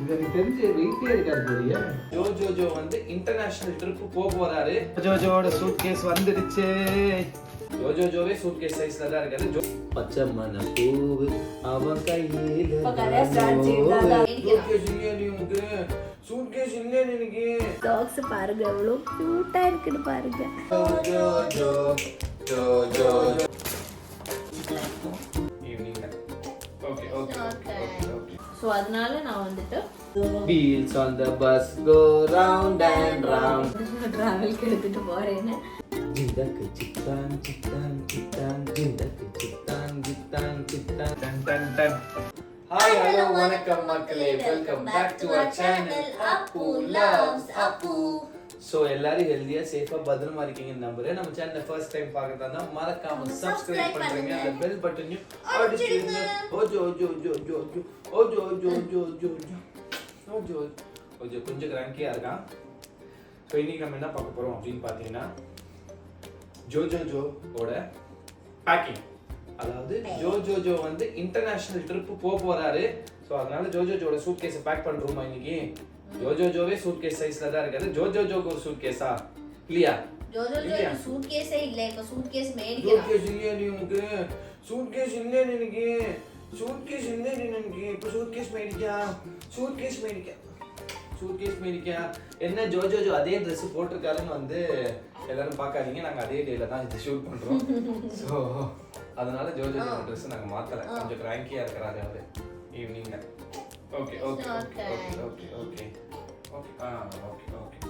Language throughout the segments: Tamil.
எனக்கு தெரிஞ்ச வெயிட்டே இருக்காது போலியே. ஜோ வந்து இன்டர்நேஷனல் ட்ரிப் போறாரு. ஜோஜோட சூட்கேஸ் வந்துடுச்சு. ஜோவே சூட்கேஸ் சைஸ்ல தான் இருக்காது. பச்சை மன பூவு அவன் கையில சூட்கேஸ் இல்ல எனக்கு. டாக்ஸ் பாருங்க எவ்வளவு கியூட்டா இருக்குன்னு பாருங்க. Joe evening. ஓகே. சோ அதனால நான் வந்துட்டு wheels on the bus go round and round. Travel எடுத்துட்டு போறேன். ஜிந்தக்கு சித்தான் சித்தான் சித்தான் ஜிந்தக்கு சித்தான் சித்தான் சித்தான் டன் டன் டன். ஹாய் ஹலோ வணக்கம் மக்களே, welcome back to our channel Appu loves Appu. So எல்லாரும் ஹெல்தியா சேஃபா பத்திரமா இருக்கீங்கன்னு நம்புறேன். நம்ம சேனலை ஃபர்ஸ்ட் டைம் பார்க்கறதா மறக்காம சப்ஸ்கிரைப் பண்றீங்க, அந்த பெல் பட்டனையும் அடிச்சிடுங்க. ஓஜோ கொஞ்சம் கிராங்கியா இருக்கான். ஸோ இன்னைக்கு நம்ம என்ன பார்க்க போறோம் அப்படின்னு பார்த்தீங்கன்னா ஜோஜோட பேக்கிங். அதாவது ஜோஜோ வந்து இன்டர்நேஷனல் ட்ரிப் போறாரு. ஸோ அதனால ஜோஜோட சூட் கேஸை பேக் பண்றோமா இன்னைக்கு. ஜோஜோவே சூட் கேஸ் சைஸ்ல தான் இருக்காது. ஜோஜோக்கு ஒரு சூட் கேஸா இல்லையா? ஜோஜோக்கு சூட் கேஸே இல்ல. இப்ப சூட் கேஸ் மேடிக்கலாம். சூட் கேஸ் இல்லையா நீங்க? சூட் கேஸ் இல்ல எனக்கு. சூட்கேஸ் என்ன எனக்கு இப்போ சூட்கேஸ் மேடிக்கா என்ன ஜோஜோ அதே ட்ரெஸ் போட்டிருக்காருன்னு வந்து எல்லாரும் பார்க்காதீங்க. நாங்கள் அதே டேல தான் இது ஷூட் பண்ணுறோம். ஸோ அதனால ஜோஜோ ட்ரெஸ் நாங்கள் மாற்றலை. கொஞ்சம் கிராங்கியாக இருக்கிறாரு அவர் ஈவினிங்கில். Okay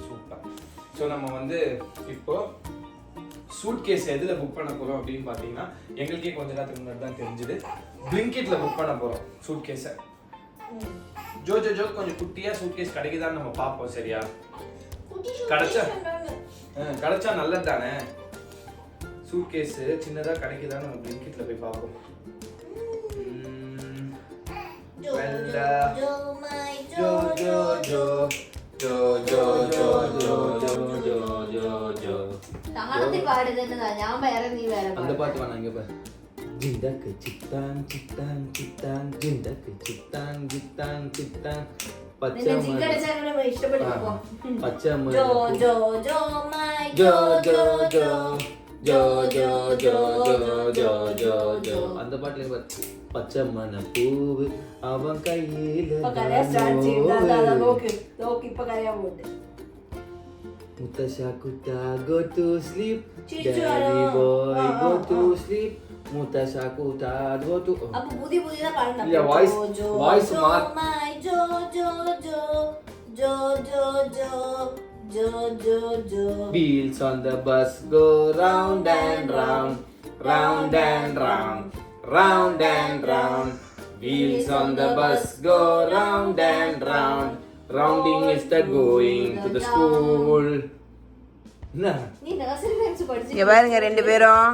super. ஸோ நம்ம வந்து இப்போ சூட்கேஸ் எதுல புக் பண்ண போறோம் அப்படின்னு பாத்தீங்கன்னா எங்களுக்கே கொஞ்ச நேரத்துக்கு முன்னாடி தான் தெரிஞ்சது. Blinkitல புக் பண்ண போறோம் சூட்கேஸை. ஜோஜோ கொஞ்சம் குட்டியா சூட்கேஸ் கிடைக்குதான்னு நம்ம பார்ப்போம். சரியா? கிடைச்சா நல்லது தானே. சூட்கேஸ் சின்னதா கிடைக்குதான்னு நம்ம Blinkitல போய் பார்ப்போம். தானத்தை பாடுதுன்னு நான் வேற நீ வேற அந்த பாட்டு வேணாம். இங்க பாரு. ஜிந்தக்கு சித்தான் சித்தான் சித்தான் ஜிந்தக்கு சித்தான் சித்தான் சித்தான் பச்சை மணி இஷ்டப்பட்டு போ. பச்சை மணி ஜோ மை ஜோ அந்த பாட்டுல பாரு. பச்சை மன பூவு அவன் கையில Mutasha kuta go to sleep, daddy boy go to sleep. Mutasha kuta go to. அப்ப புதியதா பாடுங்க. இல்ல வாய்ஸ் மார். My jo. Wheels on the bus go round and round, round and round, round and round. Wheels on the bus go round and round. Rounding is the going to the school. நீ நர்சரி ரைம்ஸ் படிச்சு. இங்க பாருங்க ரெண்டு பேரும்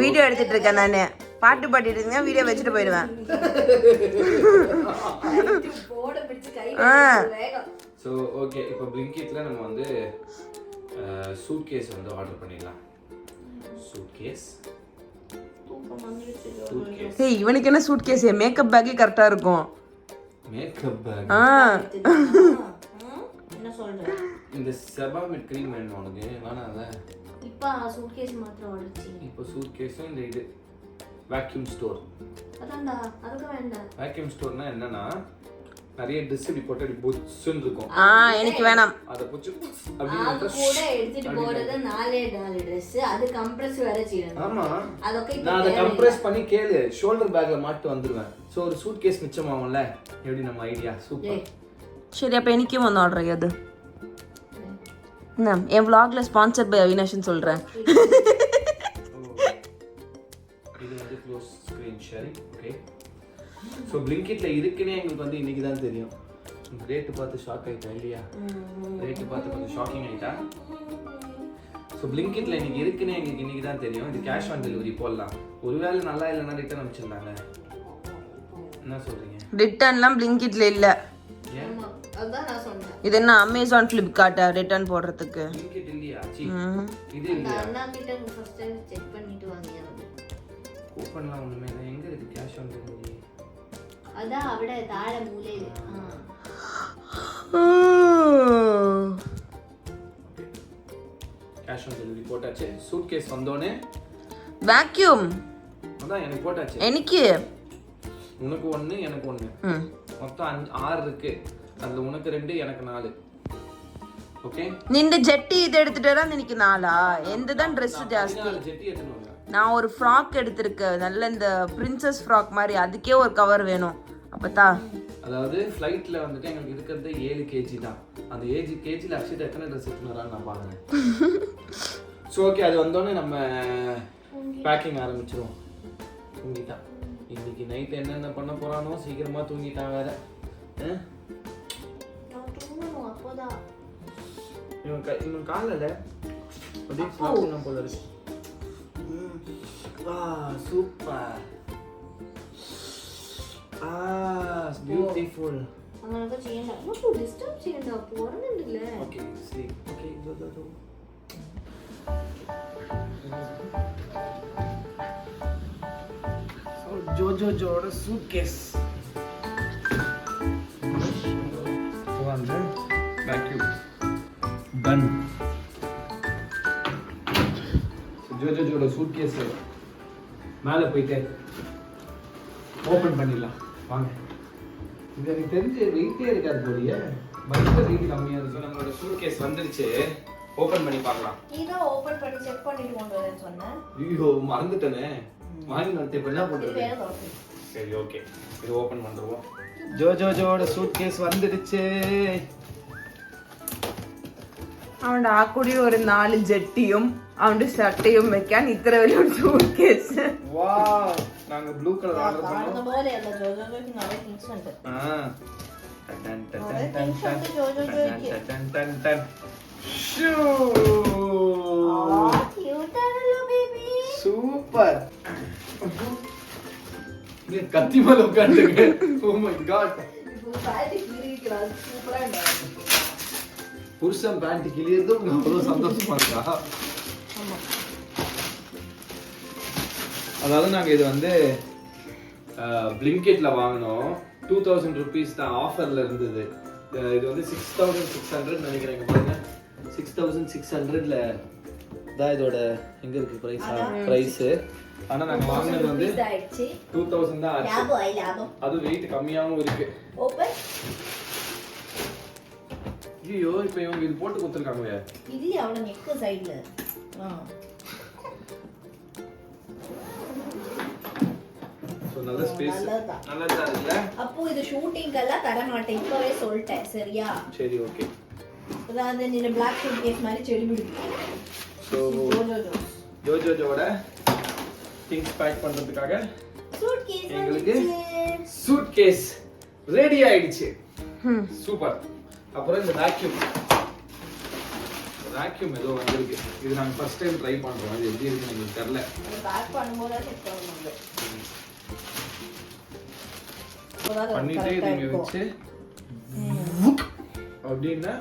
வீடியோ எடுத்துட்டு இருக்கேன். நானு பாட்டு பாடிட்டு இருக்கேன், வீடியோ வச்சுட்டு போயிடுவேன். போட பிடிச்சு கை வேகம். சோ ஓகே, இப்போ Blinkitல நம்ம வந்து சூட்கேஸ் வந்து ஆர்டர் பண்ணிடலாம். சூட்கேஸ். ஏய் இவனுக்கு என்ன சூட்கேஸ்? மேக்கப் பேக்கே கரெக்டா இருக்கும். Makeup pack. என்ன சொல்ற? இந்த செபாமிட் க்ரீம் வேணும் உனக்கு வேணாம்ல? இப்போ சூட்கேஸ் மாத்திரம் ஆர்டர் செய். இப்போ சூட்கேஸும் இந்த இது வேக்யூம் ஸ்டோர். அதான்டா, அதுக்கு வேண்டாம். வேக்யூம் ஸ்டோர்னா என்னன்னா நிறைய ட்ரெஸ் இப்படி போட்டு இப்படி புஷ்ன்னு இருக்கும். எனக்கு வேணாம். அத புச்சு அப்படி அது கூட எடுத்துட்டு போறது 4 Dress. அது கம்ப்ரஸ் வேற செய்யணும். ஆமா, அதோட நான் அத கம்ப்ரஸ் பண்ணி கேளு ஷோல்டர் பேக்ல மாட்டி வந்துருவேன். சோ ஒரு சூட்கேஸ் மிச்சமாகும்ல. எப்படி நம்ம ஐடியா? சூப்பர். சரி, அப்ப எனக்கும் வந்து ஆர்டர் ஆகுது. நான் என் vlogல ஸ்பான்சர்ட் பை அவினாஷ்னு சொல்றேன். இது வந்து close screen sharing. Okay. So Blinkitல இருக்குனே உங்களுக்கு வந்து இன்னைக்கு தான் தெரியும். ரேட் பார்த்து ஷாக் ஆயிட்டா இல்லையா? ரேட் பார்த்து கொஞ்சம் ஷாக்கிங் ஆயிட்டா. சோ Blinkitல இன்னைக்கு இருக்குனே உங்களுக்கு இன்னைக்கு தான் தெரியும். இது கேஷ் ஆன் டெலிவரி போடலாம். ஒருவேளை நல்லா இல்லனா ரிட்டர்ன் அனுப்பிச்சிடலாங்க. என்ன சொல்றீங்க? ரிட்டர்ன்லாம் Blinkitல இல்ல. அதான் நான் சொன்னேன். இது என்ன Amazon Flipkart ரிட்டர்ன் போடுறதுக்கு? Blinkit இல்லையா? இது இல்லையா? அண்ணா கிட்ட ஃபர்ஸ்ட் டைம் செக் பண்ணிட்டு வாங்கியா. கூப்பன்லாம் ஒண்ணுமே இல்ல. எங்க இருக்கு கேஷ் ஆன் டெலிவரி? அதான் അവിടെ താഴെ മൂലയില് கேஷ் ஆன் டெலிவரி போட்டாச்சு. சூட் கேஸ் வந்தோடனே வேக்யூம் அதான் எனக்கு போட்டாச்சு. எனக்கு உனக்கு 1 எனக்கு 1 மொத்தம் 6 இருக்கு. அதுல உனக்கு 2 எனக்கு 4. ஓகே നിന്റെ ജെട്ടി ഇത് എടുത്തിട്ട് വരാൻ എനിക്ക് 4 എന്തുதான் ட்ரெஸ் ஜாஸ்தி. ஜெட்டி எடுத்துட்டு வாங்க. நான் ஒரு ஃப்ராக் எடுத்திருக்கேன், நல்ல இந்த பிரின்சஸ் ஃப்ராக் மாதிரி, அதுக்கே ஒரு கவர் வேணும். அப்பதா அதாவது ஃப்ளைட்ல வந்துட்டு எங்களுக்கு இருக்கிறது 7 kg தான். அந்த 7 kgல அக்ஷிதா எத்தனை ட்ரெஸ் எடுத்துட்டு வரான்னு நான் பாக்குறேன். சோ ஓகே, அது வந்தோடனே நம்ம பேக்கிங் ஆரம்பிச்சிருவோம். தூங்கிட்டான் இன்னைக்கு நைட் என்னென்ன பண்ண போறானோ, சீக்கிரமா தூங்கிட்டான் வேற. அப்போதான் இவன் காலைல அப்படியே சாப்பிடணும் போல இருக்கு. Super, beautiful. അങ്ങനൊക്കെ ചെയ്യണ്ട, നമുക്ക് ഡിസ്റ്റർബ് ചെയ്യണ്ട, പോരുന്നുണ്ടല്ലേ. ഓക്കേ സീ ഓക്കേ ദോ ஜோஜோட சூட்கேஸ் வந்து வேக்யூம் டன். ஜோஜோட சூட்கேஸ் மேலே போயிட்டு ஓப்பன் பண்ணிடலாம் வாங்க. இது எனக்கு தெரிஞ்சு வெயிட்டே இருக்காது போலியே, பயங்கர வெயிட் கம்மியாக இருக்கும். நம்மளோட சூட்கேஸ் வந்துருச்சு, ஓப்பன் பண்ணி பார்க்கலாம். இதான் ஓப்பன் பண்ணி செக் பண்ணிட்டு கொண்டு வரேன்னு சொன்னேன். ஐயோ மறந்துட்டேனே, வாங்கி வந்து இப்போ என்ன பண்ணுறது? சரி ஓகே, இது ஓப்பன் பண்ணுறோம். ஜோஜோட சூட்கேஸ் வந்துடுச்சு. അവന്റെ ആ കൂടി ഒരു 4 ജെട്ടിയും അവന്റെ ഷർട്ടയും വെക്കാൻ ഇത്ര വലിയൊരു സൂട്ട്കേസ്. வாவ், நாங்க ப்ளூ கலர் ஆர்டர் பண்ணோம். அந்த போல இல்ல, ஜோஜோக்கு நிறைய திங்ஸ் ഉണ്ട്. டன் டன் நிறைய டன் திங்ஸ் ഉണ്ട് ஜோஜோக்கு. டன் டன் டன். ஷூ, கியூட் ஆனல பேபி. சூப்பர். நீ கத்தி மேல உட்கார்ந்துங்க. ஓ மை காட், இது பாதி கிரிக்கிறான், சூப்பரா இருக்கு. புருஷன் பேண்ட் கிளியறதும் அவ்வளோ சந்தோஷமா இருக்கா? அதாவது நாங்கள் இது வந்து பிளிங்கெட்ல வாங்கினோம். 2000 rupees தான் ஆஃபர்ல இருந்தது. இது வந்து 6600 நினைக்கிறேன். பாருங்க 6600ல தான் இதோட எங்க இருக்கு பிரைஸ். ஆனா நாங்க வாங்குனது வந்து 2000 தான் ஆச்சு. அது வெயிட் கம்மியாவும் இருக்கு. ஓபன். ஐயோ, இப்போ இவங்க இது போட்டு கொடுத்துருக்காங்களே. இல்ல, அவள நெக் சைடுல. சோ நல்ல ஸ்பேஸ், நல்லதா இருக்குல. அப்போ இது ஷூட்டிங் எல்லாம் தர மாட்டேன், இப்பவே சொல்லிட்டேன், சரியா? சரி ஓகே. அதான் நீங்க Black Suitcase மாதிரி செடி பிடிக்கு. சோ ஜோஜோட திங்ஸ் பேக் பண்றதுக்காக சூட்கேஸ் எங்களுக்கு சூட்கேஸ் ரெடி ஆயிடுச்சு. சூப்பர். அப்புறம் இந்த வேக்யூம் ஏதோ வந்திருக்கு. இது நாங்க ஃபர்ஸ்ட் டைம் ட்ரை பண்றோம். அது எப்படி இருக்குன்னு எனக்கு தெரியல. பேக் பண்ணும்போது செக் பண்ணுங்க. பண்ணிட்டு நீங்க வச்சு அப்படின்னா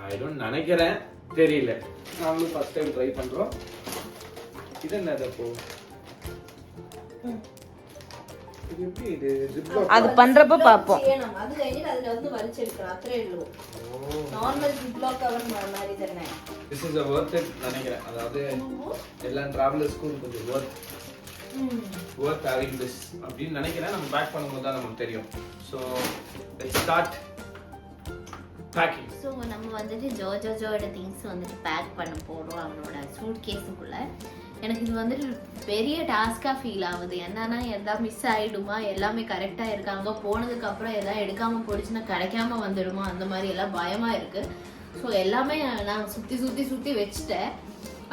ஐ டோன்ட் நினைக்கிறேன், தெரியல. நாங்களும் ஃபர்ஸ்ட் டைம் ட்ரை பண்றோம். இது என்னது அப்போ? இது எப்படி இது ஜிப்லாக்? அது பண்றப்ப பாப்போம். அது കഴിഞ്ഞിട്ട് അതിൽ ഒന്ന് വലിച്ചെടുക്കണം, അത്രേ ഉള്ളൂ. நார்மல் ஜிப்லாக் கவர் மாதிரி தானே. This is a worth it நினைக்கிறேன். அதாவது எல்லா டிராவலர்ஸ்க்கும் கொஞ்சம் worth having this அப்படின்னு நினைக்கிறேன். நம்ம பேக் பண்ணும்போது தான் நமக்கு தெரியும். So let's start packing. So நம்ம வந்துட்டு ஜோஜோட திங்ஸ் வந்துட்டு பேக் பண்ண போகிறோம் அவனோட சூட்கேஸுக்குள்ள. எனக்கு இது வந்துட்டு பெரிய டாஸ்காக ஃபீல் ஆகுது. என்னன்னா எதாவது மிஸ் ஆகிடுமா, எல்லாமே கரெக்டாக இருக்காங்க, போனதுக்கப்புறம் எதாவது எடுக்காமல் போயிடுச்சுன்னா கிடைக்காம வந்துடுமா, அந்த மாதிரி எல்லாம் பயமாக இருக்குது. ஸோ எல்லாமே நான் சுற்றி வச்சுட்டேன்.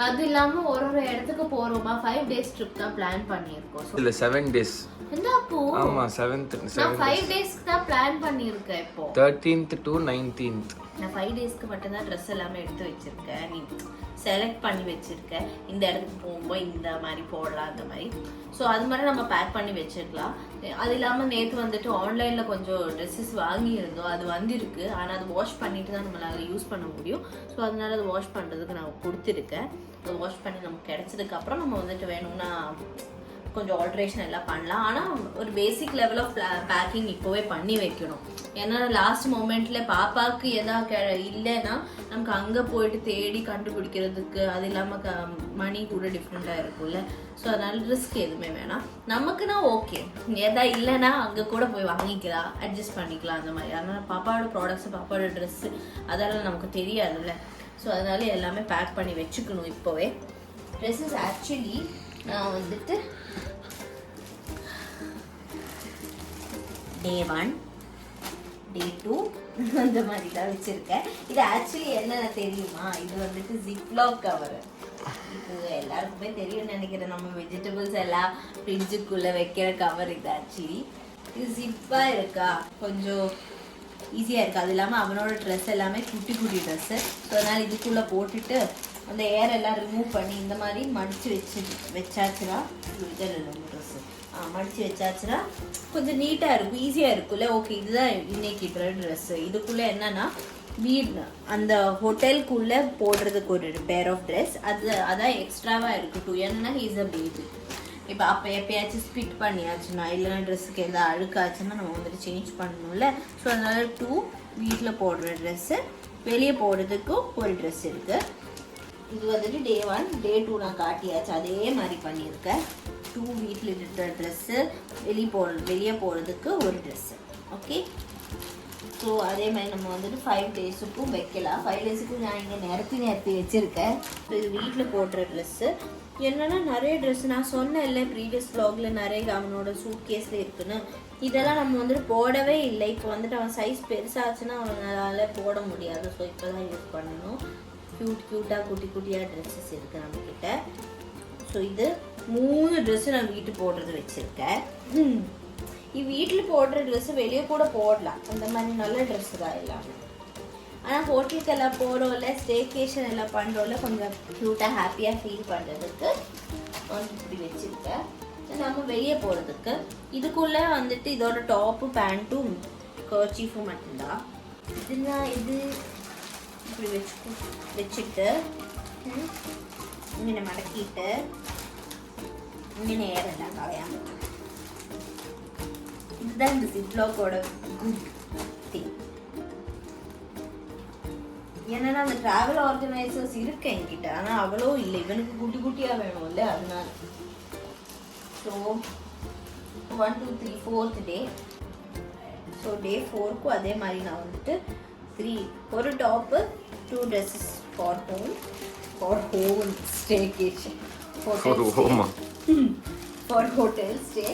அது இல்லாமல் ஒரு இடத்துக்கு போகிறோமா, 5 days ட்ரிப் தான் பிளான் பண்ணியிருக்கோம். ஸோ இல்லை 7 days. என்னப்போ? ஆமா 7th நான் 5 daysக்கு தான் பிளான் பண்ணியிருக்கேன். இப்போ 13th to 19th. நான் 5 daysக்கு மட்டும் தான் ட்ரெஸ் எல்லாமே எடுத்து வச்சிருக்கேன். நீ செலக்ட் பண்ணி வச்சிருக்கேன், இந்த இடத்துக்கு போகும்போது இந்த மாதிரி போடலாம் அந்த மாதிரி. ஸோ அது மாதிரி நம்ம பேக் பண்ணி வச்சிருக்கலாம். அது இல்லாமல் நேற்று வந்துட்டு ஆன்லைனில் கொஞ்சம் ட்ரெஸ்ஸஸ் வாங்கியிருந்தோம், அது வந்திருக்கு. ஆனால் அது வாஷ் பண்ணிட்டு தான் நம்மளால் யூஸ் பண்ண முடியும். ஸோ அதனால அது வாஷ் பண்ணுறதுக்கு நான் கொடுத்துருக்கேன். அது வாஷ் பண்ணி நமக்கு கிடைச்சதுக்கப்புறம் நம்ம வந்துட்டு வேணும்னா கொஞ்சம் ஆல்ட்ரேஷன் எல்லாம் பண்ணலாம். ஆனால் ஒரு பேசிக் லெவல் ஆஃப் பேக்கிங் இப்போவே பண்ணி வைக்கணும். ஏன்னா லாஸ்ட் மொமெண்ட்ல பாப்பாவுக்கு எதாவது இல்லைன்னா நமக்கு அங்கே போயிட்டு தேடி கண்டுபிடிக்கிறதுக்கு, அது இல்லாமல் மணி கூட டிஃப்ரெண்ட்டாக இருக்கும்ல. ஸோ அதனால ரிஸ்க் எதுவுமே வேணாம். நமக்குன்னா ஓகே, எதா இல்லைன்னா அங்கே கூட போய் வாங்கிக்கலாம், அட்ஜஸ்ட் பண்ணிக்கலாம் அந்த மாதிரி. அதனால் பாப்பாவோட ப்ராடக்ட்ஸு, பாப்பாவோட ட்ரெஸ்ஸு அதெல்லாம் நமக்கு தெரியாதுல்ல. ஸோ அதனால எல்லாமே பேக் பண்ணி வச்சுக்கணும் இப்போவே. ட்ரெஸ்ஸஸ் ஆக்சுவலி நான் வந்துட்டு Day 1 Day 2 அந்த மாதிரி தான் வச்சுருக்கேன். இது ஆக்சுவலி என்னென்ன தெரியுமா, இது வந்துட்டு ஜிப்லாக் கவர். இது எல்லாருக்குமே தெரியும்னு நினைக்கிறேன். நம்ம வெஜிடபிள்ஸ் எல்லாம் ஃப்ரிட்ஜுக்குள்ளே வைக்கிற கவர் இது. ஆக்சுவலி இது ஜிப்பாக இருக்கா, கொஞ்சம் ஈஸியாக இருக்குது. அது இல்லாமல் அவனோட ட்ரெஸ் எல்லாமே குட்டி குட்டி ட்ரெஸ்ஸு. ஸோ அதனால் இதுக்குள்ளே போட்டுட்டு அந்த ஏர் எல்லாம் ரிமூவ் பண்ணி இந்த மாதிரி மடித்து வச்சாச்சுன்னா ட்ரெஸ்ஸு மடித்து வச்சாச்சுன்னா கொஞ்சம் நீட்டாக இருக்கும், ஈஸியாக இருக்கும்ல. ஓகே, இதுதான் இன்னைக்கு ட்ரெஸ்ஸு. இதுக்குள்ளே என்னன்னா வீடு அந்த ஹோட்டலுக்குள்ளே போடுறதுக்கு ஒரு பேர் ஆஃப் ட்ரெஸ், அதான் எக்ஸ்ட்ராவாக இருக்கட்டும். என்னன்னா ஹீஸ் அ பேபி. இப்போ அப்போ எப்பயாச்சும் ஸ்பிட் பண்ணியாச்சுன்னா, இல்லைன்னா ட்ரெஸ்ஸுக்கு எதாவது அழுக்காச்சுன்னா நம்ம வந்துட்டு சேஞ்ச் பண்ணணும்ல. ஸோ அதனால 2 வீட்டில் போடுற ட்ரெஸ்ஸு, வெளியே போடுறதுக்கும் ஒரு ட்ரெஸ் இருக்குது. இது வந்துட்டு Day 1 Day 2 நான் காட்டியாச்சு, அதே மாதிரி பண்ணியிருக்கேன். 2 வீட்டில் இருக்கிற ட்ரெஸ்ஸு, வெளியே போகிறதுக்கு ஒரு ட்ரெஸ்ஸு. ஓகே, ஸோ அதே மாதிரி நம்ம வந்துட்டு 5 டேஸுக்கும் வைக்கலாம். 5 டேஸுக்கும் நான் இங்கே நிரப்பி வச்சுருக்கேன். ஸோ இது வீட்டில் போடுற ட்ரெஸ்ஸு. என்னென்னா நிறைய ட்ரெஸ் நான் சொன்னேன்ல ப்ரீவியஸ் வ்ளாகில் நிறைய அவனோட சூட் கேஸில் இருக்குன்னு. இதெல்லாம் நம்ம வந்துட்டு போடவே இல்லை. இப்போ வந்துட்டு அவன் சைஸ் பெருசாச்சுன்னா அவனால் போட முடியாது. ஸோ இப்போ தான் யூஸ் பண்ணணும். க்யூட்டாக குட்டி குட்டியாக ட்ரெஸ்ஸஸ் இருக்குது நம்மக்கிட்ட. ஸோ இது 3 ட்ரெஸ்ஸு நான் வீட்டு போடுறது வச்சுருக்கேன். வீட்டில் போடுற ட்ரெஸ்ஸு வெளியே கூட போடலாம், அந்த மாதிரி நல்ல ட்ரெஸ்ஸு தான் எல்லாமே. ஆனால் ஹோட்டலுக்கு எல்லாம் போகிறோம்ல, ஸ்டேகேஷன் எல்லாம் பண்ணுறோம்ல, கொஞ்சம் க்யூட்டாக ஹாப்பியாக ஃபீல் பண்ணுறதுக்கு இப்படி வச்சுருக்கேன். நம்ம வெளியே போகிறதுக்கு இதுக்குள்ளே வந்துட்டு இதோட டாப்பு பேண்ட்டும் கர்ச்சீஃபும் மட்டும்தான். இதுதான் இது இப்படி வச்சுட்டு இங்கே மடக்கிட்டு இங்கே நேரெல்லாம் கலையாம. இதுதான் இந்த ஜிப்லாக்கோட குட் திங். என்னன்னா அந்த டிராவல் ஆர்கனைசர்ஸ் இருக்கு என்கிட்ட, ஆனால் அவ்வளோ இல்லை. இவனுக்கு குட்டி குட்டியாக வேணும்ல, அதனால. ஸோ 1 2 3 4th டே. ஸோ Day 4க்கும் அதே மாதிரி நான் வந்துட்டு 3 ஒரு top 2 dresses for home staycation, for hotel stay.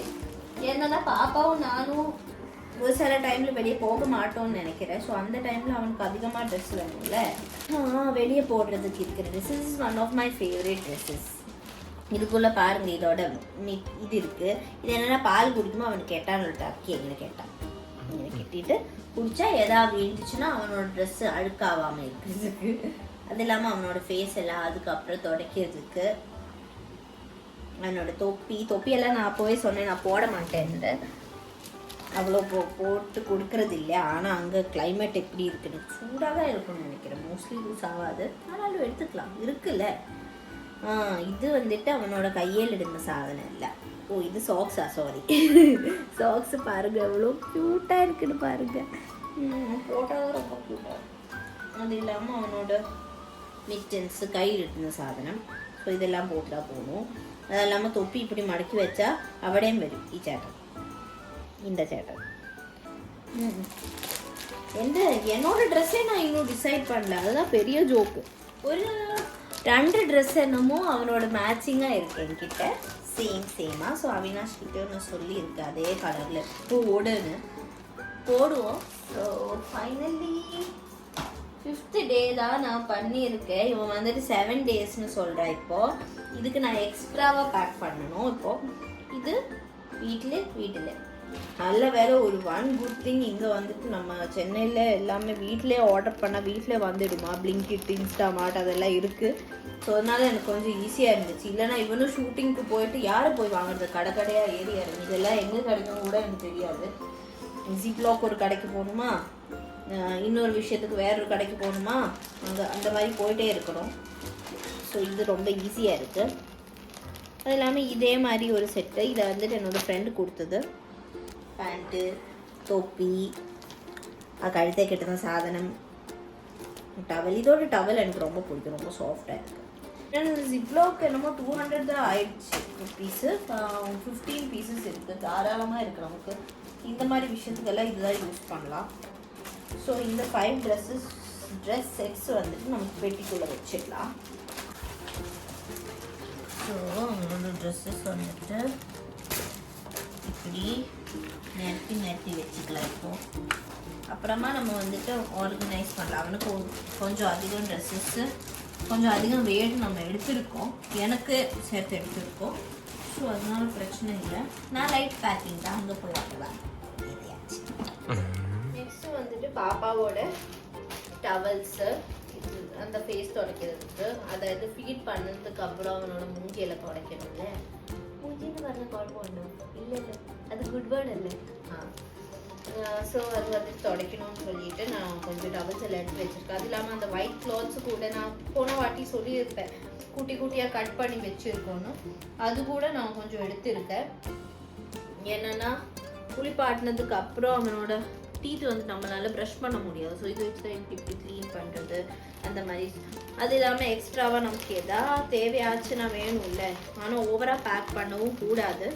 என்னன்னா பாப்பாவும் நானும் ஒரு சில டைமில் வெளியே போக மாட்டோம்னு நினைக்கிறேன். ஸோ அந்த டைமில் அவனுக்கு அதிகமாக ட்ரெஸ் வேணும்ல, வெளியே போடுறதுக்கு இருக்கிற dresses is one of my favourite dresses. இதுக்குள்ளே பாருங்கள், இதோட இது இருக்குது. இது என்னென்னா பால் குடிக்குமோ அவனுக்கு கேட்டான்னு டாக்கி எங்களை கேட்டான். இங்கே கட்டிட்டு குடித்தா எதாவது விழுந்துச்சுன்னா அவனோட ட்ரெஸ்ஸு அழுக்காகாமல் இருக்கிறதுக்கு, அது இல்லாமல் அவனோட ஃபேஸ் எல்லாம் அதுக்கப்புறம் துடைக்கிறதுக்கு. அவனோட தொப்பியெல்லாம் நான் அப்போவே சொன்னேன் நான் போட மாட்டேன்னு, அவ்வளோ போட்டு கொடுக்கறது இல்லை. ஆனால் அங்கே கிளைமேட் எப்படி இருக்குன்னு சூடாக தான் இருக்குன்னு நினைக்கிறேன். மோஸ்ட்லி யூஸ் ஆகாது, ஆனாலும் எடுத்துக்கலாம் இருக்குல்ல. இது வந்துட்டு அவனோட கையில் இருந்த சாதனம் இல்லை. ஓ இது சாக்ஸா, சாரி சாக்ஸு பாருங்கள் எவ்வளோ க்யூட்டாக இருக்குன்னு பாருங்கள். போட்டால் ரொம்ப க்யூட்டாக. அது இல்லாமல் அவனோட மிட்டன்ஸு கையில் இருந்த சாதனம். ஸோ இதெல்லாம் போட்டு தான் போகணும். அது இல்லாமல் தொப்பி இப்படி மடக்கி வச்சா அவடையும் வரும் இந்த சேட்டர். என்னோட ட்ரெஸ்ஸே நான் இன்னும் டிசைட் பண்ணல, அதுதான் பெரிய ஜோக்கு. ஒரு 2 ட்ரெஸ் என்னமோ அவனோட மேட்சிங்காக இருக்கு என்கிட்ட, சேமாக. ஸோ அவினாஷ் கிட்டே நான் சொல்லியிருக்கேன் அதே கலரில் போடுன்னு போடுவோம். ஸோ ஃபைனலி 5th டே தான் நான் பண்ணியிருக்கேன். இவன் வந்துட்டு 7 டேஸ்ன்னு சொல்கிறேன். இப்போது இதுக்கு நான் எக்ஸ்ட்ராவாக பேக் பண்ணணும். இப்போது இது வீட்டில் நல்ல வேலை. ஒரு 1 குட் திங் இங்கே வந்துட்டு நம்ம சென்னையில் எல்லாமே வீட்டிலே ஆர்டர் பண்ணால் வீட்டிலே வந்துடுமா, பிளிங்கிட், இன்ஸ்டாமார்ட் அதெல்லாம் இருக்குது. ஸோ அதனால எனக்கு கொஞ்சம் ஈஸியாக இருந்துச்சு. இல்லைனா இவனும் ஷூட்டிங்க்கு போயிட்டு யாரை போய் வாங்குறது, கடையாக ஏரியா இருக்கு. இதெல்லாம் எங்கே கிடைக்கும் கூட எனக்கு தெரியாது. ஜிப்லாக் ஒரு கடைக்கு போகணுமா, இன்னொரு விஷயத்துக்கு வேற ஒரு கடைக்கு போகணுமா, அந்த மாதிரி போயிட்டே இருக்கணும். ஸோ இது ரொம்ப ஈஸியாக இருக்குது. அது இல்லாமல் இதே மாதிரி ஒரு செட்டு, இதை வந்துட்டு என்னோடய ஃப்ரெண்டு கொடுத்தது. பேண்ட்டு, தொப்பி, கழுத்தை கெட்டுன சாதனம், டவல். இதோட டவல் எனக்கு ரொம்ப பிடிக்கும், ரொம்ப சாஃப்டாக இருக்குது. ஏன்னா ஜிப்லாக் என்னமோ 200 தான் ஆயிடுச்சு பீஸு. 15 பீசஸ் இருக்குது, தாராளமாக இருக்குது நமக்கு. இந்த மாதிரி விஷயத்துக்கெல்லாம் இதுதான் யூஸ் பண்ணலாம். ஸோ இந்த 5 ட்ரெஸ் செட்ஸ் வந்துட்டு நமக்கு பெட்டிக்குள்ளே வச்சிடலாம். ஸோ அவங்களோட ட்ரெஸ்ஸஸ் வந்துட்டு இப்படி நிறுத்தி வச்சுக்கலாம். இப்போது அப்புறமா நம்ம வந்துட்டு ஆர்கனைஸ் பண்ணலாம். அவனுக்கு கொஞ்சம் அதிகம் ட்ரெஸ்ஸஸ்ஸு, கொஞ்சம் அதிகம் வெயிட் நம்ம எடுத்துருக்கோம், எனக்கு சேர்த்து எடுத்துருக்கோம். ஸோ அதனால பிரச்சனை இல்லை. நான் லைட் பேக்கிங் தான், அங்கே போய் வாங்கலாம். நெக்ஸ்ட்டு வந்துட்டு பாப்பாவோட டவல்ஸு, அந்த ஃபேஸ் துடைக்கிறதுக்கு, அதாவது ஃபீட் பண்ணதுக்கு அப்புறம் அவனோட மூஞ்சியில் துடைக்கணும்ல. மூஞ்சின்னு வரல குழம்பு ஒன்றும் இல்லை, அது குட் வேர்ட் இல்லை. ஸோ அது வந்துட்டு துடைக்கணும்னு சொல்லிட்டு நான் கொஞ்சம் டவல்ஸ் எல்லாம் எடுத்து வச்சுருக்கேன். அது இல்லாமல் அந்த ஒயிட் கிளாத்ஸு கூட நான் போன வாட்டி சொல்லியிருப்பேன் குட்டி குட்டியாக கட் பண்ணி வச்சுருக்கோன்னு, அது கூட நான் கொஞ்சம் எடுத்துருக்கேன். என்னென்னா குளிப்பாட்டினதுக்கு அப்புறம் அவனோட டீத் வந்து நம்மளால ப்ரஷ் பண்ண முடியாது. ஸோ இது வச்சு தான் இப்படி க்ளீன் பண்ணுறது அந்த மாதிரி. அது இல்லாமல் எக்ஸ்ட்ராவாக நமக்கு எதாவது தேவையாச்சுன்னா வேணும் இல்லை, ஆனால் ஓவராக பேக் பண்ணவும் கூடாது.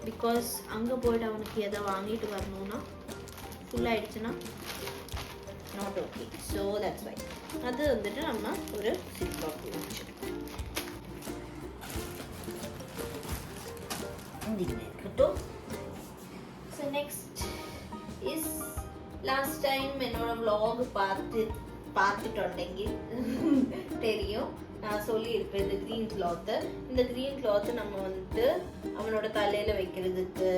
பிகாஸ் அங்கே போய்ட்டு அவனுக்கு எதை வாங்கிட்டு வரணும்னா ஃபுல்லாகிடுச்சுன்னா not okay. So that's why அது வந்துட்டு நம்ம ஒரு ஜிப்லாக் வச்சுருக்கோம். இருக்கட்டும். So next is last time என்னோட vlog பார்த்துட்டோண்டெങ്കിൽ தெரியும், நான் சொல்லியிருப்பேன் இந்த க்ரீன் கிளாத்து. இந்த க்ரீன் கிளாத்து நம்ம வந்துட்டு அவனோட தலையில் வைக்கிறதுக்கு,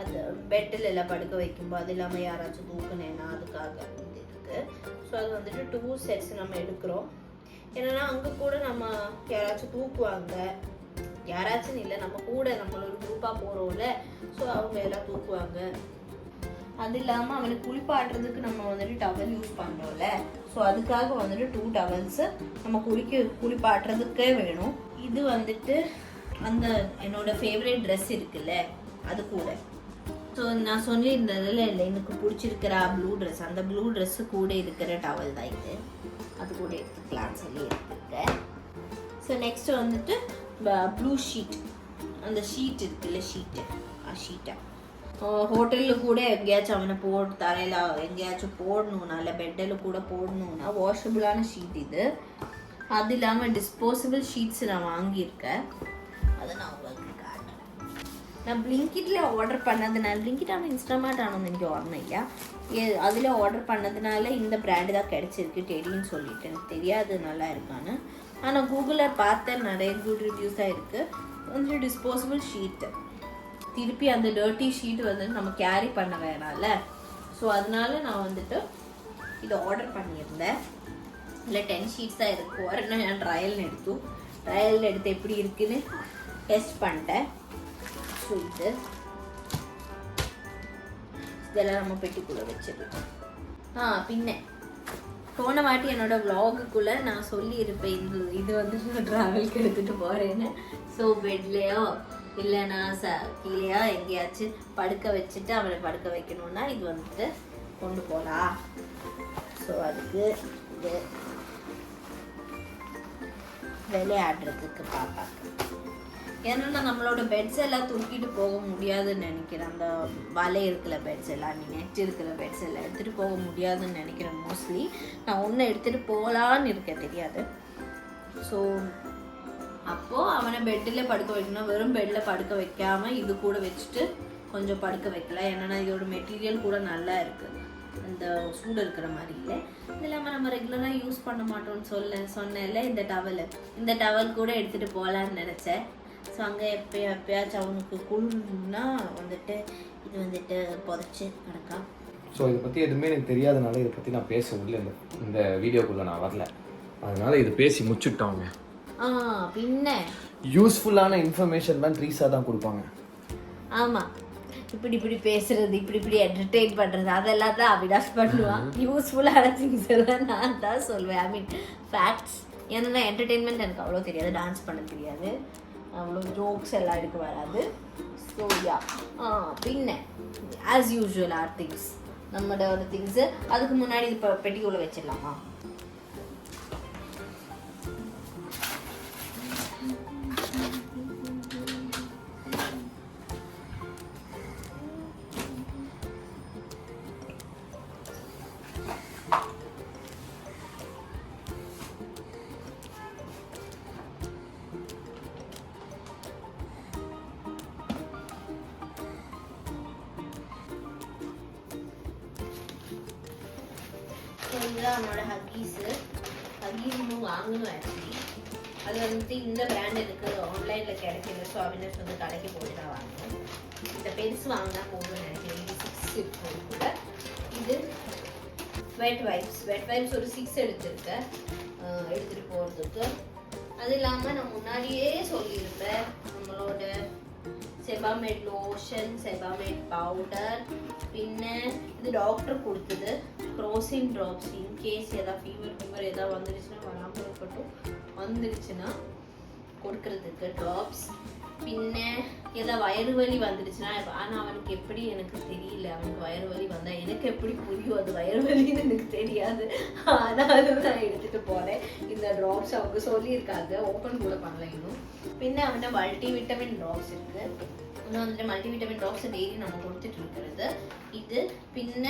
அது பெட்டில் எல்லாம் படுக்க வைக்கும்போது, அது இல்லாமல் யாராச்சும் தூக்குனேன்னா அதுக்காக இருக்குது. ஸோ அது வந்துட்டு 2 செட்ஸ் நம்ம எடுக்கிறோம். என்னென்னா அங்கே கூட நம்ம யாராச்சும் தூக்குவாங்க, யாராச்சும் இல்லை, நம்ம கூட நம்மளோட குரூப்பாக போகிறோம்ல, ஸோ அவங்க எல்லாம் தூக்குவாங்க. அது இல்லாமல் அவனுக்கு குளிப்பாட்டுறதுக்கு நம்ம வந்துட்டு டவல் யூஸ் பண்ணுறோம்ல, ஸோ அதுக்காக வந்துட்டு 2 டவல்ஸு நம்ம குளிப்பாட்டுறதுக்கே வேணும். இது வந்துட்டு அந்த என்னோட ஃபேவரட் ட்ரெஸ் இருக்குல்ல அது கூட. ஸோ நான் சொல்லியிருந்ததில் இல்லை எனக்கு பிடிச்சிருக்கிற ப்ளூ ட்ரெஸ், அந்த ப்ளூ ட்ரெஸ்ஸு கூட இருக்கிற டவல் தான் இது, அது கூட எடுத்துக்கலான்னு சொல்லி எடுத்துருக்கேன். ஸோ நெக்ஸ்ட்டு வந்துட்டு ப்ளூ ஷீட், அந்த ஷீட் இருக்குல்ல ஷீட்டை ஹோட்டலில் கூட எங்கேயாச்சும் அவனை தரையில் எங்கேயாச்சும் போடணுன்னா, இல்லை பெட்டில் கூட போடணுன்னா வாஷபிளான ஷீட் இது. அது இல்லாமல் டிஸ்போசபிள் ஷீட்ஸ் நான் வாங்கியிருக்கேன், அதை நான் உங்களுக்கு காட்டுறேன். நான் பிளிங்கிட்டில் ஆர்டர் பண்ணதுனால, பிளிங்கிட் ஆனால் இன்ஸ்டாமார்ட் ஆனது எனக்கு ஓடணும் இல்லையா, அதில் ஆர்டர் பண்ணதுனால இந்த பிராண்டு தான் கிடச்சிருக்கு டெடின்னு சொல்லிட்டு. எனக்கு தெரியாது நல்லா இருக்கான்னு, ஆனால் கூகுளில் பார்த்தேன் நிறைய குட் ரிவ்யூஸ் தான் இருக்குது. வந்து டிஸ்போசபிள் ஷீட்டு, திருப்பி அந்த டர்ட்டி ஷீட் வந்துட்டு நம்ம கேரி பண்ண வேணாம்ல. ஸோ அதனால நான் வந்துட்டு இதை ஆர்டர் பண்ணியிருந்தேன். இல்லை 10 ஷீட்ஸ் தான் இருக்குது. உடனே நான் ட்ரையல்னு எடுத்து எப்படி இருக்குன்னு டெஸ்ட் பண்ணிட்டேன். ஸோ இதெல்லாம் நம்ம பெட்டிக்குள்ளே வச்சிருக்கோம். பின்ன போன வாட்டி என்னோட vlogக்குள்ளே நான் சொல்லியிருப்பேன் இது வந்து நான் ட்ராவலுக்கு எடுத்துகிட்டு போகிறேன்னு. ஸோ பெட்லேயோ இல்லைன்னா கீழேயா எங்கேயாச்சும் படுக்க வச்சுட்டு அவனை படுக்க வைக்கணுன்னா இது வந்துட்டு கொண்டு போகலாம். ஸோ அதுக்கு இது விளையாடுறதுக்கு பாப்பாக்கு. ஏன்னா நம்மளோட பெட்ஸ் எல்லாம் தூக்கிட்டு போக முடியாதுன்னு நினைக்கிறேன். அந்த வலை இருக்கிற பெட்ஸ் எல்லாம், நெட் இருக்கிற பெட்ஸ் எல்லாம் எடுத்துகிட்டு போக முடியாதுன்னு நினைக்கிறேன். மோஸ்ட்லி நான் ஒன்று எடுத்துகிட்டு போகலான்னு இருக்கேன், தெரியாது. ஸோ அப்போது அவனை பெட்டில் படுக்க வைக்கணும். வெறும் பெட்டில் படுக்க வைக்காமல் இது கூட வச்சுட்டு கொஞ்சம் படுக்க வைக்கலாம். ஏன்னா இதோட மெட்டீரியல் கூட நல்லா இருக்குது, அந்த சூடு இருக்கிற மாதிரி இல்லை. இது இல்லாமல் நம்ம ரெகுலராக யூஸ் பண்ண மாட்டோம்னு சொன்னேன்ல, இந்த டவல் கூட எடுத்துகிட்டு போகலான்னு நினச்சேன். ஸோ அங்கே எப்பயாச்சும் அவனுக்கு குளிர்னா வந்துட்டு இது வந்துட்டு புதைச்சி கிடக்கா. ஸோ இதை பற்றி எதுவுமே எனக்கு தெரியாதனால இதை பற்றி நான் பேச முடியல, இந்த வீடியோக்குள்ளே நான் வரல. அதனால் இது பேசி முடிச்சுட்டோங்க. பின்ன யூஸ்ஃபுல்லான இன்ஃபர்மேஷன் தான் ட்ரீஸாக தான் கொடுப்பாங்க. ஆமாம், இப்படி பேசுறது, இப்படி என்டர்டெயின் பண்ணுறது, அதெல்லாம் தான் அவினாஷ் பண்ணுவான். யூஸ்ஃபுல்லான திங்ஸ் எல்லாம் நான் தான் சொல்வேன். ஐ மீன் ஃபேக்ட்ஸ். ஏன்னா என்டர்டெயின்மெண்ட் எனக்கு அவ்வளோ தெரியாது, டான்ஸ் பண்ண தெரியாது. அவ்வளோ ஜோக்ஸ் எல்லாம் எடுக்க வராது. ஸோ யா பின்ன ஆஸ் யூஷுவல் ஆர் திங்ஸ் நம்மளோட ஒரு திங்ஸு. அதுக்கு முன்னாடி இப்போ பெட்டிக்குள்ளே வச்சிடலாமா? இதுதான் அவனோட ஹக்கீஸு. ஹக்கீஸ் இன்னும் வாங்கணும் ஆக்சுவலி. அது வந்துட்டு இந்த பிராண்ட் எனக்கு ஆன்லைனில் கிடைக்கிது. ஸோ அவினர்ஸ் வந்து கடைக்கு போட்டு தான் வாங்கணும். இந்த பெருசு வாங்கினா போதும்னு நினைக்கிறேன். 86 கூட. இது வெட் வைப்ஸ் ஒரு 6 எடுத்துருக்கேன் எடுத்துகிட்டு போகிறதுக்கு. அது இல்லாமல் நான் முன்னாடியே சொல்லியிருப்பேன் நம்மளோட செபாமேட் லோஷன், செபாமேட் பவுடர், பின்ன இது டாக்டர் கொடுத்தது க்ரோசின் ட்ராப்ஸ். இன்கேஸ் ஏதாவது ஃபீவர் ஏதாவது வந்துடுச்சுன்னா வராமல் இருக்கட்டும், வந்துடுச்சுன்னா கொடுக்கறதுக்கு ட்ராப்ஸ். பின்ன ஏதாவது வயிறு வலி வந்துடுச்சுன்னா, ஆனால் அவனுக்கு எப்படி எனக்கு தெரியல, அவனுக்கு வயிறு வலி வந்தால் எனக்கு எப்படி புரியும் அது வயிறு வலின்னு எனக்கு தெரியாது. ஆனால் அதுவும் நான் எடுத்துகிட்டு போகிறேன். இந்த ட்ராப்ஸ் அவங்க சொல்லியிருக்காங்க, ஓப்பன் கூட பண்ணல இன்னும். பின்ன அவன்கிட்ட மல்டி விட்டமின் ட்ராப்ஸ் இருக்குது. இன்னும் வந்துட்டு மல்டி விட்டமின் ட்ராப்ஸை டெய்லி நம்ம கொடுத்துட்டு இருக்கிறது இது. பின்ன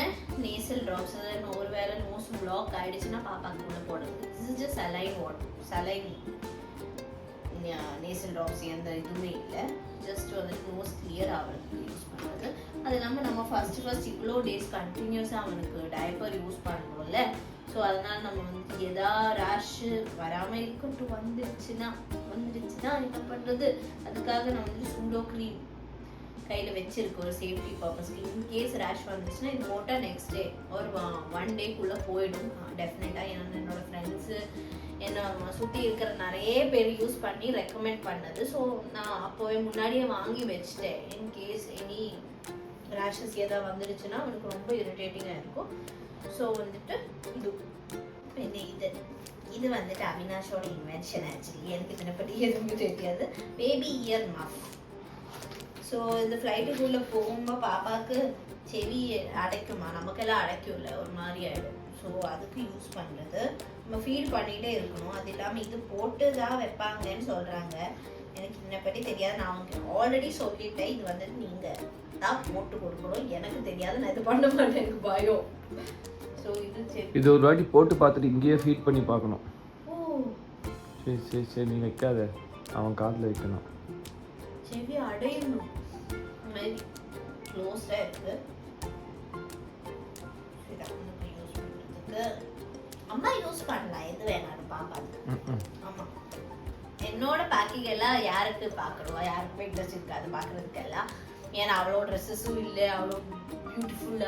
நேசல் ட்ராப்ஸ், அதாவது ஒரு வேளை நோஸ் பிளாக் ஆகிடுச்சுன்னா பாப்பாக்கு கூட போடுறது. இது சலைன் நேசல் ட்ராப்ஸ் எந்த இதுவுமே இல்லை. ஜஸ்ட் வந்துட்டு நோஸ் கிளியர் ஆகிறதுக்கு யூஸ் பண்ணுறது. அது இல்லாமல் நம்ம ஃபர்ஸ்ட் இவ்வளோ டேஸ் கண்டினியூஸாக அவனுக்கு டைப்பர் யூஸ் பண்ணுறோம்ல. ஸோ அதனால் நம்ம வந்து எதா ரேஷு வராமல் இருக்கட்டும், வந்துடுச்சுன்னா என்ன பண்ணுறது, அதுக்காக நான் வந்து சூடோ க்ரீம் கையில் வச்சிருக்கோம் ஒரு சேஃப்டி பர்பஸ்க்கு. இன்கேஸ் ரேஷ் வந்துச்சுன்னா இது போட்டால் நெக்ஸ்ட் டே ஒரு 1 டேக்குள்ளே போயிடும் டெஃபினட்டாக. ஏன்னா என்னோடய ஃப்ரெண்ட்ஸு என்னை சுற்றி இருக்கிற நிறைய பேர் யூஸ் பண்ணி ரெக்கமெண்ட் பண்ணது. ஸோ நான் அப்போவே முன்னாடியே வாங்கி வச்சுட்டேன். இன்கேஸ் எனி ரேஷஸ் ஏதாவது வந்துடுச்சுன்னா அவனுக்கு ரொம்ப இரிட்டேட்டிங்காக இருக்கும். ஸோ வந்துட்டு இது வந்துட்டு அவினாஷோட இன்வென்ஷன். ஆக்சுவலி எனக்கு இதனை பற்றி எதுவுமே தெரியாது. Baby year muff. ஸோ இந்த ஃப்ளைட்டுக்குள்ளே போகும்போது பாப்பாவுக்கு செவி அடைக்குமா, நமக்கெல்லாம் அடைக்கும்ல, ஒரு மாதிரி ஆகிடும். ஸோ அதுக்கு யூஸ் பண்ணுறது. நம்ம ஃபீட் பண்ணிகிட்டே இருக்கணும். அது இல்லாமல் இது போட்டு தான் வைப்பாங்கன்னு சொல்கிறாங்க. எனக்கு இதனை பற்றி தெரியாது. நான் அவங்க ஆல்ரெடி சொல்லிட்டேன், இது வந்துட்டு நீங்கள் தான் போட்டு கொடுக்கணும், எனக்கு தெரியாது, நான் இது பண்ண மாட்டேன், எனக்கு பயம். ஸோ இது ஒரு வாட்டி போட்டு பார்த்துட்டு இங்கேயே ஃபீட் பண்ணி பார்க்கணும். சரி நீ வைக்காத, அவன் காதில் வைக்கணும். செவி அடையணும், க்ளோஸாக இருக்குது. யூஸ் பண்ணுறதுக்கு அம்மா யூஸ் பண்ணலாம், எது வேணாலும் பாப்பாது. ஆமாம், என்னோட பேக்கிங் எல்லாம் யாருக்கு பார்க்கணும், யாருக்குமே இன்ட்ரெஸ்ட் இருக்காது பார்க்குறதுக்கெல்லாம். ஏன்னா அவ்வளோ ட்ரெஸ்ஸஸும் இல்லை, அவ்வளோ beautiful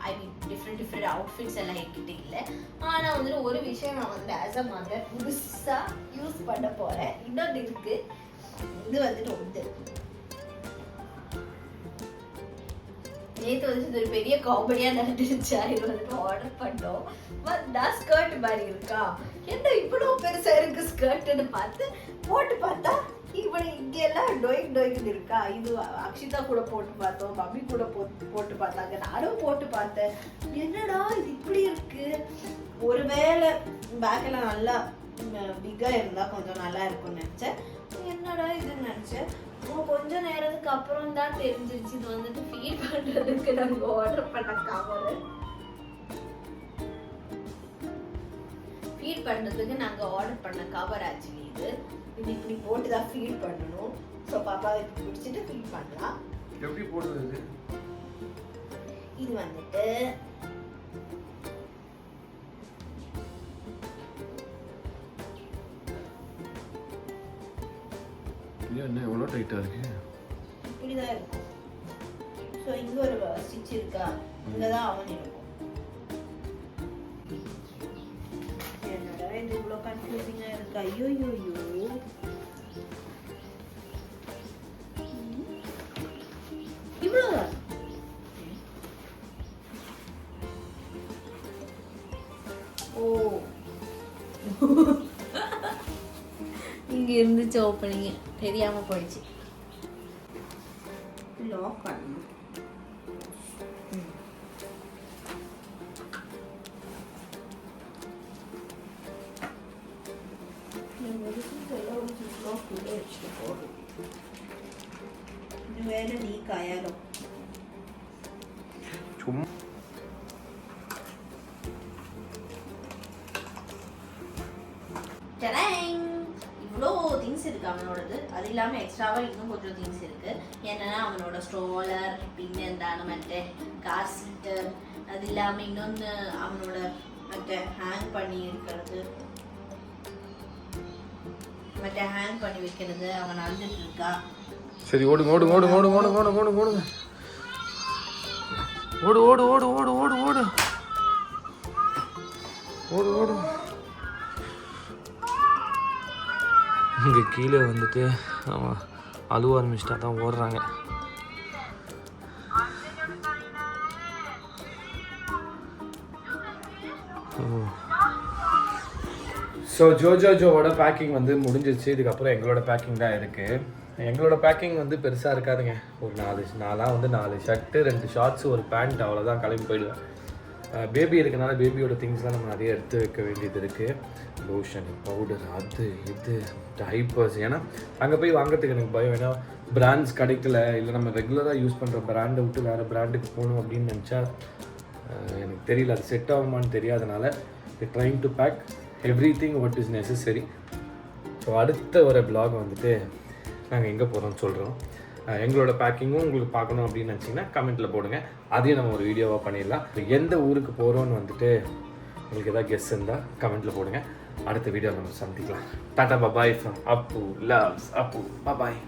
I mean different outfits எல்லாம் என்கிட்ட இல்லை. ஆனால் வந்துட்டு ஒரு விஷயம் நான் வந்து ஆஸ் அ மதர் புதுசாக யூஸ் பண்ண போகிறேன். இன்னொன்று இருக்குது. இது வந்துட்டு நேற்று வந்துட்டு ஒரு பெரிய காமெடியாக நடந்துருச்சா. இது வந்துட்டு ஆர்டர் பண்ணோம். நான் ஸ்கர்ட் மாதிரி இருக்கா, என்ன இவ்வளோ பெருசாக இருக்கு ஸ்கர்ட்டுன்னு பார்த்து போட்டு பார்த்தா இவனை இங்கெல்லாம் டொயின்னு இருக்கா. இது அக்ஷிதா கூட போட்டு பார்த்தோம், மம்மி கூட போட்டு பார்த்தாங்க, நானும் போட்டு பார்த்தேன். என்னடா இது இப்படி இருக்கு. ஒருவேளை பேக்கெல்லாம் நல்லா பிக்காக இருந்தால் கொஞ்சம் நல்லா இருக்கும்னு நினச்சேன். என்னடா இதுன்னு நினச்சேன். கொஞ்ச நேரத்துக்கு அப்புறம் தான் தெரிஞ்சிருச்சு இது வந்துட்டு ஃபீல் பண்ணுறதுக்கு நாங்கள் ஆர்டர் பண்ண கவர். ஃபீட் பண்ணுறதுக்கு நாங்கள் ஆர்டர் பண்ண கவர். ஆக்சுவலி இது இப்படி போட்டு தான் ஃபீட் பண்ணணும். ஸோ பாப்பா இப்படி பிடிச்சிட்டு ஃபீட் பண்ணலாம். எப்படி போடுறது? இது வந்துட்டு என்ன எவ்வளோ டைட்டாக இருக்கு, இப்படிதான் இருக்கும். ஸோ இங்கே ஒரு ஸ்டிச் இருக்கா, இங்கே தான் அவன் இருக்கும். என்னடா இது இவ்வளோ கன்ஃபியூசிங்காக இருக்கு. ஐயோ இவ்வளோதான். ஓ இங்கே இருந்துச்சு ஓப்பனிங் தெரியாம போயிடுச்சு. லாக் பண்ணணும். இது வேற லீக் ஆயாலும் சும்மா இவ்வளோ திங்ஸ் இருக்கு அவனோடது. அது இல்லாமல் எக்ஸ்ட்ராவா இன்னும் கொஞ்சம் திங்ஸ் இருக்கு. என்னன்னா அவனோட ஸ்ட்ரோலர், பின்னெந்தான மற்ற கார் சீட்டர், அது இல்லாமல் இன்னொன்று அவனோட மற்ற ஹேங் பண்ணி இருக்கிறது, மற்ற ஹேங் பண்ணி வைக்கிறது. அவன் அழுதுட்டு இருக்கா. சரி ஓடுங்க ஓடுங்க ஓடுங்க ஓடுங்க ஓடுங்க ஓடுங்க ஓடுங்க ஓடுங்க ஓடு ஓடு ஓடு ஓடு ஓடு ஓடு ஓடு ஓடு. இங்கே கீழே வந்துட்டு அவன் அழுவ ஆரம்பிச்சிட்டா தான் ஓடுறாங்க. ஸோ ஜோஜோவோட பேக்கிங் வந்து முடிஞ்சிருச்சு. இதுக்கப்புறம் எங்களோட பேக்கிங் தான் இருக்குது. எங்களோட பேக்கிங் வந்து பெருசாக இருக்காதுங்க. ஒரு 4 ஷர்ட்டு, 2 ஷார்ட்ஸு, ஒரு பேண்ட், அவ்வளோதான் கிளம்பி போயிடுவேன். பேபி இருக்கனால பேபியோட திங்ஸ்லாம் நம்ம நிறைய எடுத்து வைக்க வேண்டியது இருக்குது. லோஷன், பவுடர், அது இது, டைப்பர்ஸ். ஏன்னா அங்கே போய் வாங்கிறதுக்கு எனக்கு பயம். ஏன்னா பிராண்ட்ஸ் கிடைக்கல, இல்லை நம்ம ரெகுலராக யூஸ் பண்ணுற பிராண்டை விட்டு வேறு பிராண்டுக்கு போகணும் அப்படின்னு நினச்சா எனக்கு தெரியல, அது செட் ஆகுமான்னு தெரியாதனால trying to pack everything what is necessary. So அடுத்த ஒரு vlog வந்துட்டு நாங்கள் எங்கே போகிறோம்னு சொல்கிறோம். எங்களோட பேக்கிங்கும் உங்களுக்கு பார்க்கணும் அப்படின்னு நினச்சிங்கன்னா கமெண்ட்டில் போடுங்க. அதையும் நம்ம ஒரு வீடியோவாக பண்ணிடலாம். எந்த ஊருக்கு போகிறோன்னு வந்துட்டு உங்களுக்கு எதாவது கெஸ் இருந்தால் கமெண்ட்டில் போடுங்க. அடுத்த வீடியோ நம்ம சந்திக்கலாம். டாடா bye from Appu loves Appu. Bye.